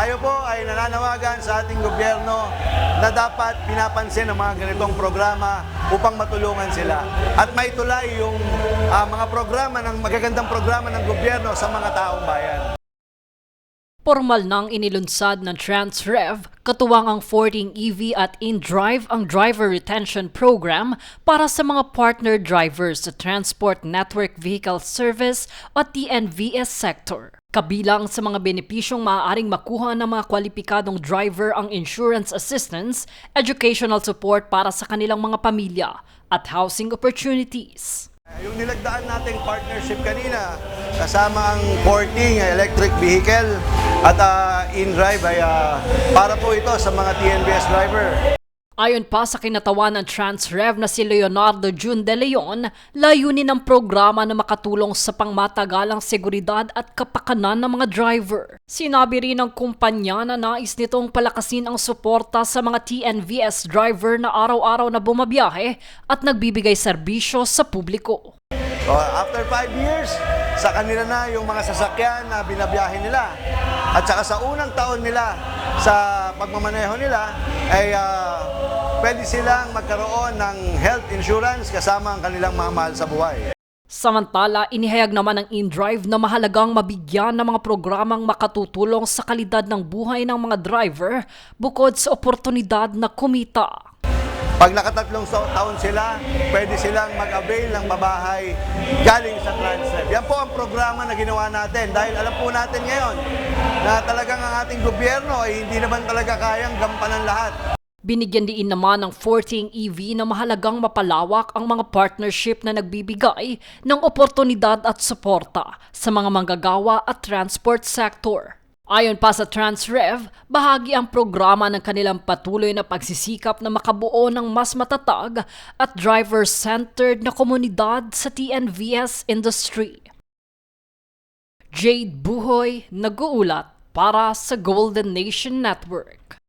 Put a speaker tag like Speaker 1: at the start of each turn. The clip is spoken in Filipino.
Speaker 1: Tayo po ay nananawagan sa ating gobyerno na dapat pinapansin ang mga ganitong programa upang matulungan sila at maitulay yung mga magagandang programa ng gobyerno sa mga taong bayan.
Speaker 2: Formal nang inilunsad ng Transrev, katuwang ang 14 EV at InDrive ang Driver Retention Program para sa mga partner drivers sa Transport Network Vehicle Service o TNVS sector. Kabilang sa mga benepisyong maaaring makuha ng mga kwalipikadong driver ang insurance assistance, educational support para sa kanilang mga pamilya, at housing opportunities.
Speaker 1: Yung nilagdaan nating partnership kanina, kasama ang 14 electric vehicle at InDrive ay para po ito sa mga TNVS driver.
Speaker 2: Ayon pa sa kinatawan ng Transrev na si Leonardo Jun de Leon, layunin ng programa na makatulong sa pangmatagalang seguridad at kapakanan ng mga driver. Sinabi rin ng kumpanya na nais nitong palakasin ang suporta sa mga TNVS driver na araw-araw na bumabiyahe at nagbibigay serbisyo sa publiko.
Speaker 1: So, after 5 years, sa kanila na yung mga sasakyan na binabiyahe nila. At saka sa unang taon nila sa pagmamaneho nila ay pwede silang magkaroon ng health insurance kasama ang kanilang mga mahal sa buhay.
Speaker 2: Samantala, inihayag naman ng InDrive na mahalagang mabigyan ng mga programang makatutulong sa kalidad ng buhay ng mga driver bukod sa oportunidad na kumita.
Speaker 1: Pag nakatatlong taon sila, pwede silang mag-avail ng pabahay galing sa Transrev. Yan po ang programa na ginawa natin dahil alam po natin ngayon na talagang ang ating gobyerno ay hindi naman talaga kayang gampanan lahat.
Speaker 2: Binigyan din naman ng 14 EV na mahalagang mapalawak ang mga partnership na nagbibigay ng oportunidad at suporta sa mga manggagawa at transport sector. Ayon pa sa Transrev, bahagi ang programa ng kanilang patuloy na pagsisikap na makabuo ng mas matatag at driver-centered na komunidad sa TNVS industry. Jade Buhoy, nag-uulat para sa Golden Nation Network.